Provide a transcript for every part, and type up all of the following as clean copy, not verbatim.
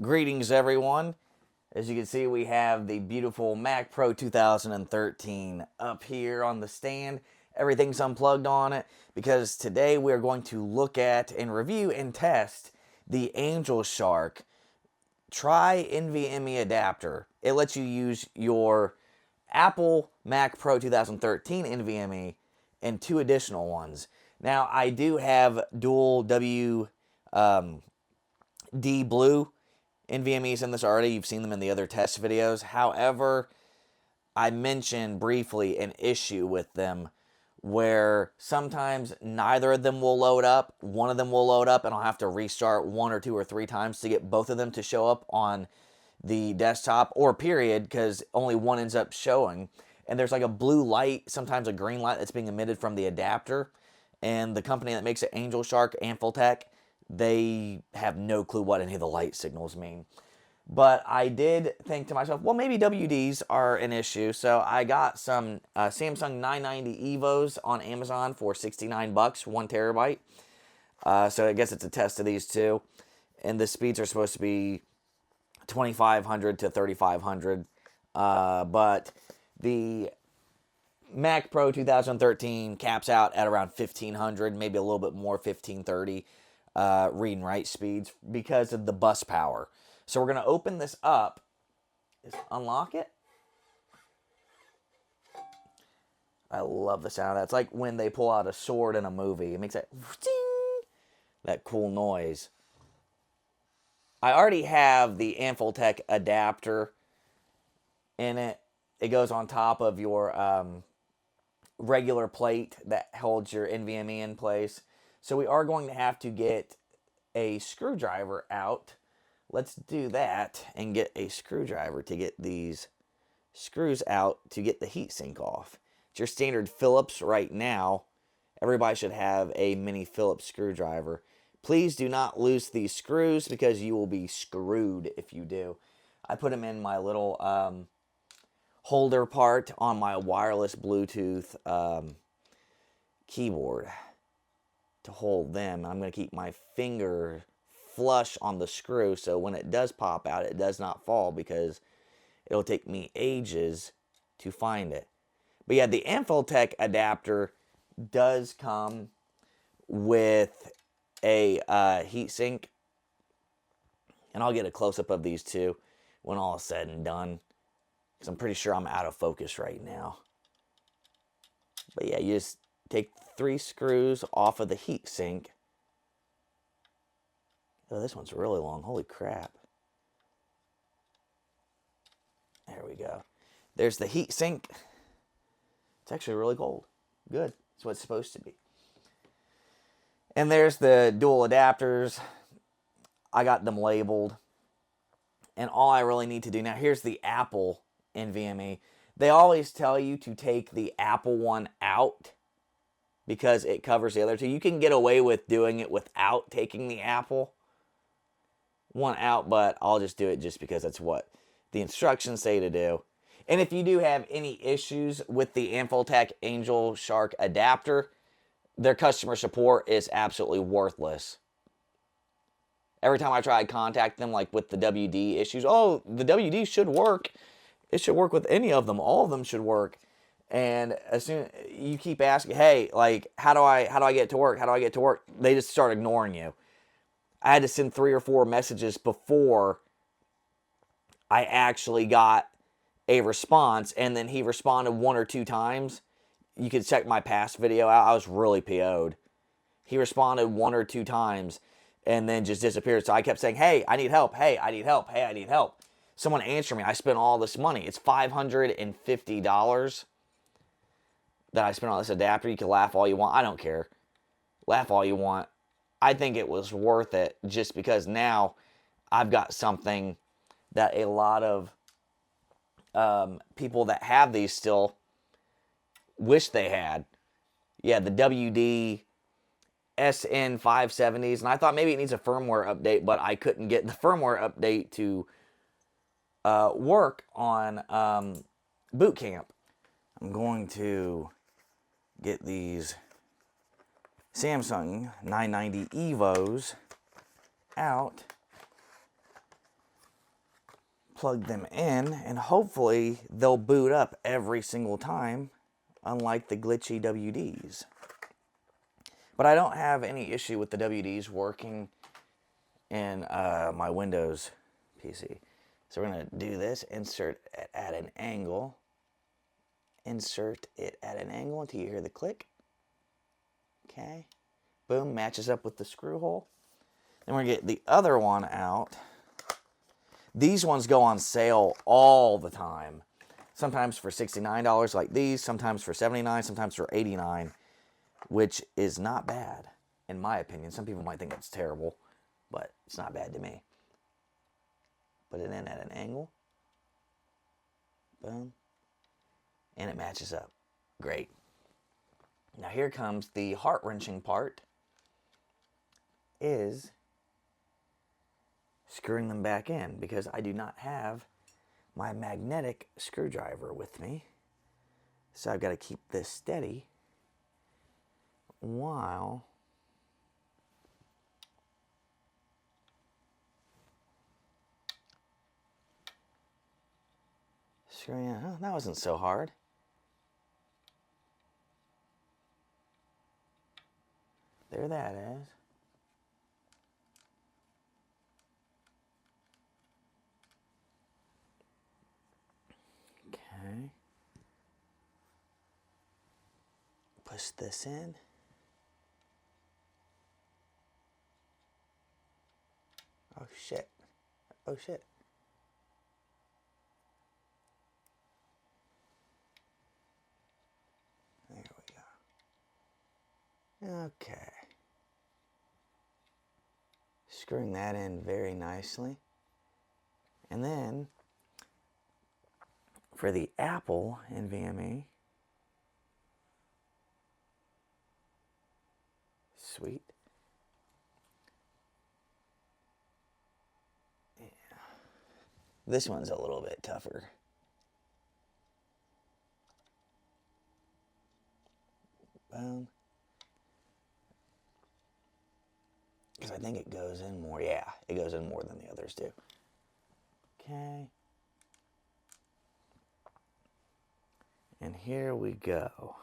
Greetings, everyone. As you can see, we have the beautiful Mac Pro 2013 up here on the stand. Everything's unplugged on it because today we're going to look at and review and test the AngelShark Tri NVMe adapter. It lets you use your Apple Mac Pro 2013 NVMe and two additional ones. Now, I do have dual WD blue NVMEs in this already. You've seen them in the other test videos. However, I mentioned briefly an issue with them where sometimes neither of them will load up. One of them will load up and I'll have to restart 1 or 2 or 3 times to get both of them to show up on the desktop, or period, because only one ends up showing. And there's like a blue light, sometimes a green light that's being emitted from the adapter. And the company that makes it, AngelShark, Amfeltec, they have no clue what any of the light signals mean. But I did think to myself, well, maybe WDs are an issue. So I got some Samsung 990 EVOs on Amazon for 69 bucks, 1 terabyte. So I guess it's a test of these two. And the speeds are supposed to be 2500 to 3500. But the Mac Pro 2013 caps out at around 1500, maybe a little bit more, 1530 read and write speeds because of the bus power. So we're going to open this up. Just unlock it. I love the sound of that. It's like when they pull out a sword in a movie. It makes that cool noise. I already have the Amfeltec adapter in it. It goes on top of your regular plate that holds your NVMe in place. So we are going to have to get a screwdriver out. Let's do that and get a screwdriver to get these screws out to get the heatsink off. It's your standard Phillips right now. Everybody should have a mini Phillips screwdriver. Please do not lose these screws because you will be screwed if you do. I put them in my little holder part on my wireless Bluetooth keyboard to hold them. I'm going to keep my finger flush on the screw so when it does pop out, it does not fall because it'll take me ages to find it. But yeah, the Amfeltec adapter does come with a heatsink, and I'll get a close-up of these two when all is said and done because I'm pretty sure I'm out of focus right now. But yeah, you just take 3 screws off of the heatsink. Oh, this one's really long. Holy crap. There we go. There's the heatsink. It's actually really cold. Good. That's what it's supposed to be. And there's the dual adapters. I got them labeled. And all I really need to do now, here's the Apple NVMe. They always tell you to take the Apple one out because it covers the other two. You can get away with doing it without taking the Apple one out, but I'll just do it just because that's what the instructions say to do. And if you do have any issues with the Amfeltec AngelShark adapter, their customer support is absolutely worthless. Every time I try to contact them, like with the WD issues, oh, the WD should work. It should work with any of them. All of them should work. And as soon you keep asking, hey, like, how do I get it to work? How do I get it to work? They just start ignoring you. I had to send 3 or 4 messages before I actually got a response, and then he responded 1 or 2 times. You could check my past video out. I was really PO'd. He responded 1 or 2 times and then just disappeared. So I kept saying, hey, I need help. Hey, I need help. Hey, I need help. Someone answer me. I spent all this money. It's $550 that I spent on this adapter. You can laugh all you want. I don't care. Laugh all you want. I think it was worth it just because now I've got something that a lot of people that have these still wish they had. Yeah, the WD SN570s, and I thought maybe it needs a firmware update, but I couldn't get the firmware update to work on boot camp. I'm going to get these Samsung 990 EVOs out plug them in, and hopefully they'll boot up every single time, unlike the glitchy WDs. But I don't have any issue with the WDs working in my Windows PC. So we're going to do this, insert it at an angle. Insert it at an angle until you hear the click. Okay. Boom, matches up with the screw hole. Then we're going to get the other one out. These ones go on sale all the time. Sometimes for $69 like these, sometimes for $79, sometimes for $89, which is not bad, in my opinion. Some people might think it's terrible, but it's not bad to me. Put it in at an angle. Boom. And it matches up. Great. Now here comes the heart-wrenching part, is screwing them back in, because I do not have my magnetic screwdriver with me. So I've got to keep this steady while screwing in. Oh, that wasn't so hard. There that is. Okay. Push this in. Oh shit. Oh shit. There we go. Okay. Screwing that in very nicely. And then for the Apple NVMe, sweet. Yeah. This one's a little bit tougher. Boom. Because I think it goes in more. Yeah, it goes in more than the others do. Okay. And here we go.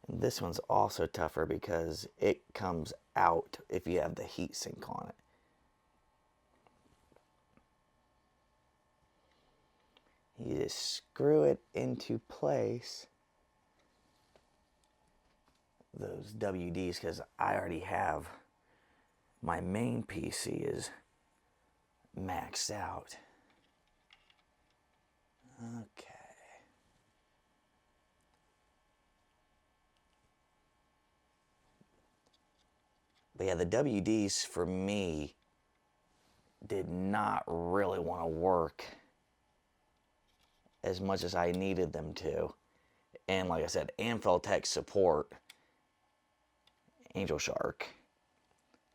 And this one's also tougher because it comes out if you have the heat sink on it. You just screw it into place, those WDs, because I already have my main PC is maxed out. Okay. But yeah, the WDs for me did not really want to work as much as I needed them to. And like I said, Amfeltec support, AngelShark,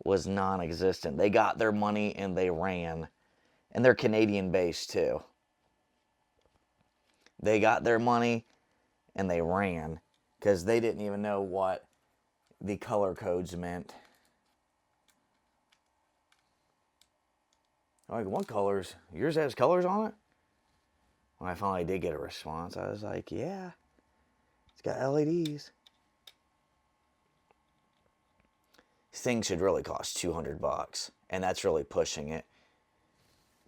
was non-existent. They got their money and they ran. And they're Canadian based too. They got their money and they ran because they didn't even know what the color codes meant. Like, what colors? Yours has colors on it? When I finally did get a response, I was like, yeah, it's got LEDs. This thing should really cost $200, and that's really pushing it.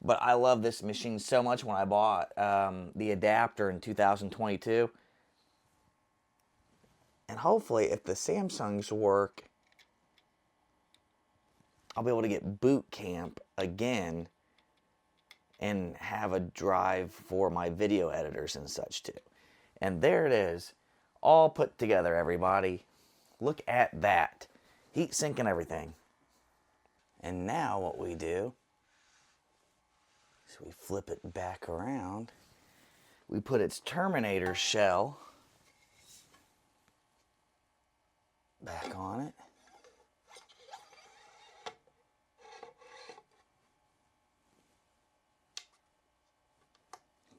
But I love this machine so much. When I bought the adapter in 2022, and hopefully if the Samsungs work, I'll be able to get boot camp again and have a drive for my video editors and such too. And there it is, all put together, everybody. Look at that. Heat sink and everything. And now what we do is we flip it back around. We put its terminator shell back on it.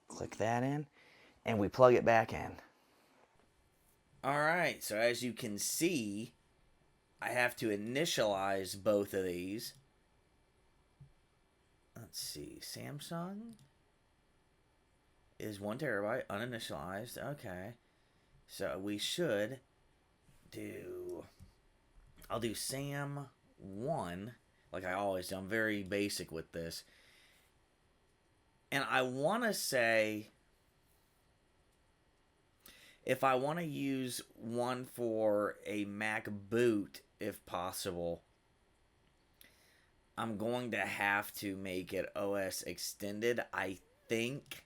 Click that in, and we plug it back in. Alright, so as you can see, I have to initialize both of these. let's see. Samsung is 1 terabyte, uninitialized. Okay. So we should do... I'll do SAM 1, like I always do. I'm very basic with this. And I want to say, if I want to use one for a Mac boot, if possible, I'm going to have to make it OS extended, I think.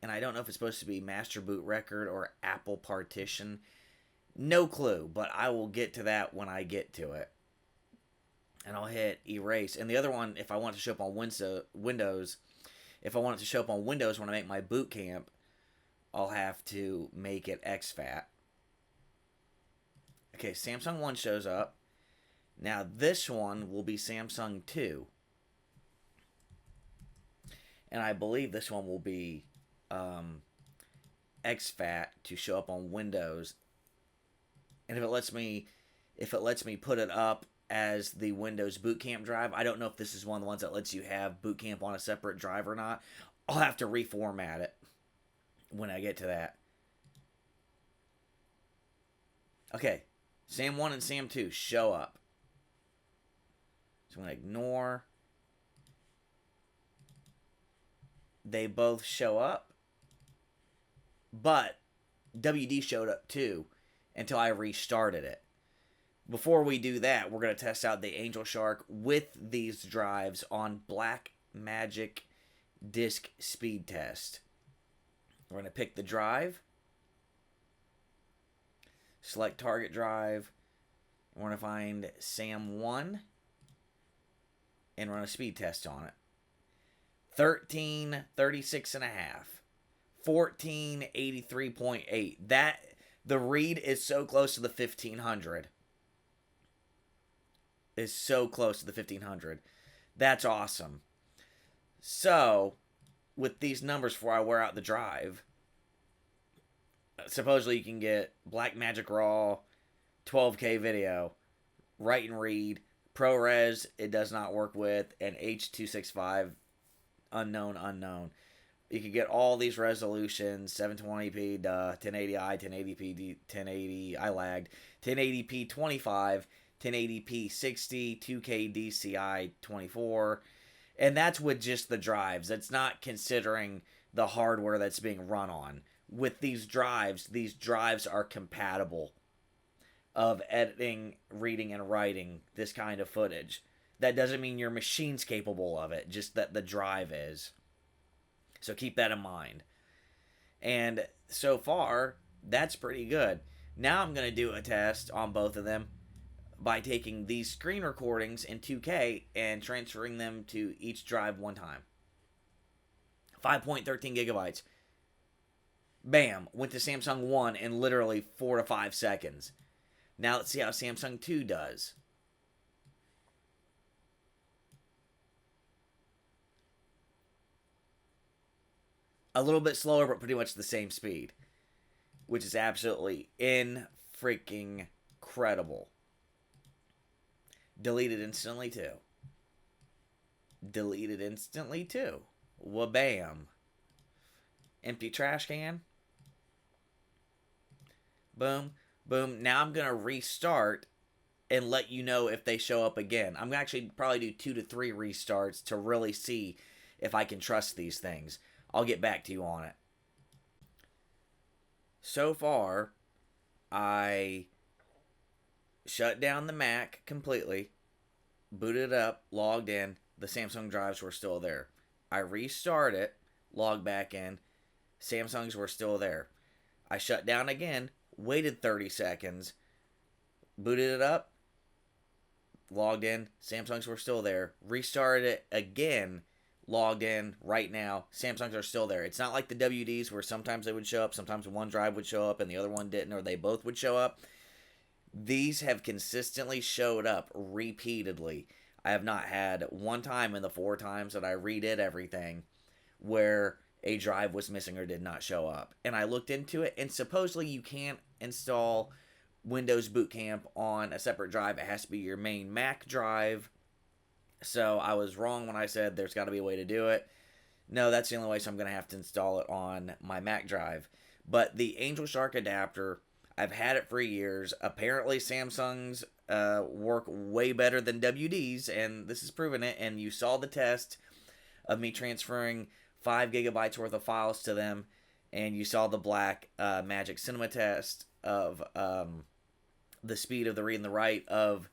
And I don't know if it's supposed to be master boot record or Apple partition. No clue, but I will get to that when I get to it. And I'll hit erase. And the other one, if I want it to show up on Windows, if I want it to show up on Windows when I make my boot camp, I'll have to make it exFAT. Okay, Samsung 1 shows up. Now this one will be Samsung 2. And I believe this one will be exFAT to show up on Windows. And if it lets me put it up as the Windows Boot Camp drive, I don't know if this is one of the ones that lets you have Boot Camp on a separate drive or not. I'll have to reformat it when I get to that. Okay, SAM 1 and SAM 2 show up. So I'm going to ignore. They both show up. But WD showed up too until I restarted it. Before we do that, we're going to test out the AngelShark with these drives on Blackmagic Disk Speed Test. We're going to pick the drive. Select target drive. We're going to find SAM1 and run a speed test on it. 1336.5. 1483.8. That the read is so close to the 1500. Is so close to the 1500. That's awesome. So, with these numbers before I wear out the drive, supposedly you can get Blackmagic RAW, 12K video, write and read, ProRes it does not work with, and H.265 unknown. You can get all these resolutions, 720p, 1080i, 1080p, 1080, I lagged, 1080p 25, 1080p 60, 2K DCI 24, and that's with just the drives. That's not considering the hardware that's being run on. With these drives are compatible of editing, reading, and writing this kind of footage. That doesn't mean your machine's capable of it, just that the drive is. So keep that in mind. And so far, that's pretty good. Now I'm going to do a test on both of them by taking these screen recordings in 2K and transferring them to each drive one time. 5.13 gigabytes. Bam, went to Samsung 1 in literally 4 to 5 seconds. Now let's see how Samsung 2 does. A little bit slower, but pretty much the same speed, which is absolutely incredible. Deleted instantly too. Deleted instantly too. Wabam. Empty trash can. Boom. Boom. Now I'm going to restart and let you know if they show up again. I'm going to actually probably do 2 to 3 restarts to really see if I can trust these things. I'll get back to you on it. So far, I shut down the Mac completely, booted it up, logged in. The Samsung drives were still there. I restart it, logged back in. Samsungs were still there. I shut down again, waited 30 seconds, booted it up, logged in. Samsungs were still there. Restarted it again, logged in right now. Samsungs are still there. It's not like the WDs where sometimes they would show up, sometimes one drive would show up and the other one didn't, or they both would show up. These have consistently showed up repeatedly. I have not had one time in the 4 times that I redid everything where a drive was missing or did not show up. And I looked into it, and supposedly you can't install Windows Boot Camp on a separate drive. It has to be your main Mac drive So I was wrong when I said there's got to be a way to do it. No, that's the only way, so I'm going to have to install it on my Mac drive. But the AngelShark adapter, I've had it for years. Apparently, Samsung's work way better than WD's, and this has proven it. And you saw the test of me transferring 5 gigabytes worth of files to them, and you saw the black Magic Cinema test of the speed of the read and the write of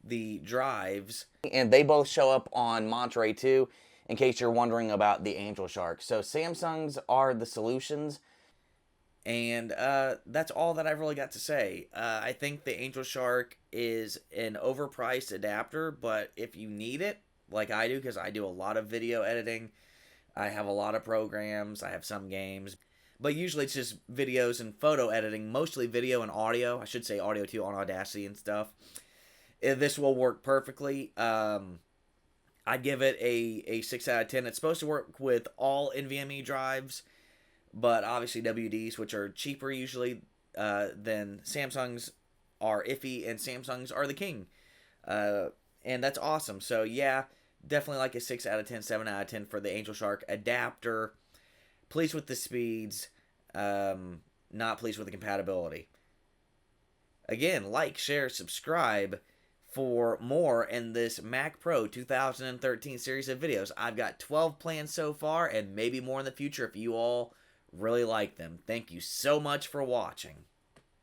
the drives. And they both show up on Monterey too, in case you're wondering about the AngelShark. So Samsung's are the solutions. And that's all that I've really got to say. I think the AngelShark is an overpriced adapter, but if you need it, like I do, because I do a lot of video editing, I have a lot of programs, I have some games, but usually it's just videos and photo editing, mostly video and audio. I should say audio too on Audacity and stuff. This will work perfectly. I'd give it a 6 out of 10. It's supposed to work with all NVMe drives, but obviously WDs, which are cheaper usually than Samsung's, are iffy, and Samsung's are the king. And that's awesome. So yeah, definitely like a 6 out of 10, 7 out of 10 for the AngelShark adapter. Pleased with the speeds, not pleased with the compatibility. Again, like, share, subscribe for more in this Mac Pro 2013 series of videos. I've got 12 planned so far, and maybe more in the future if you all really like them. Thank you so much for watching.